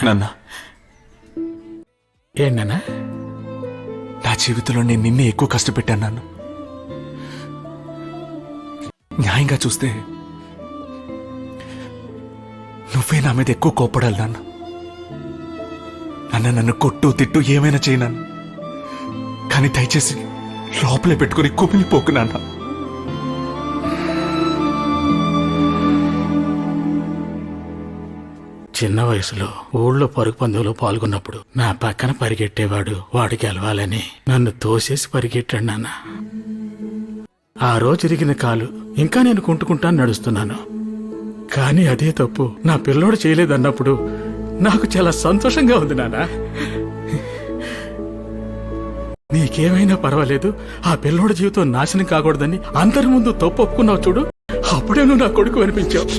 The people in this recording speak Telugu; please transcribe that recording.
నాన్న, ఏంటన్నా? నా జీవితంలో నేను నిన్నే ఎక్కువ కష్టపెట్టాను నాన్న. న్యాయంగా చూస్తే నువ్వే నా మీద ఎక్కువ కోపడాలి నాన్న. నన్ను కొట్టు తిట్టు ఏమైనా చేయనాను, కానీ దయచేసి లోపలే పెట్టుకుని కుమిలిపోకు నాన్న. చిన్న వయసులో ఊళ్ళో పరుగు పందెంలో పాల్గొన్నప్పుడు నా పక్కన పరిగెట్టేవాడు వాడు గెలవాలని నన్ను తోసేసి పరిగెట్టాడు నాన్న. ఆ రోజు ఇరిగిన కాలు ఇంకా నేను కుంటుకుంటాను నడుస్తున్నాను. కానీ అదే తప్పు నా పిల్లోడు చేయలేదన్నప్పుడు నాకు చాలా సంతోషంగా ఉంది నాన్న. నీకేమైనా పర్వాలేదు, ఆ పిల్లోడి జీవితం నాశనం కాకూడదని అందరి ముందు తప్పు ఒప్పుకున్నావు చూడు, అప్పుడే నువ్వు నా కొడుకు అనిపించావు.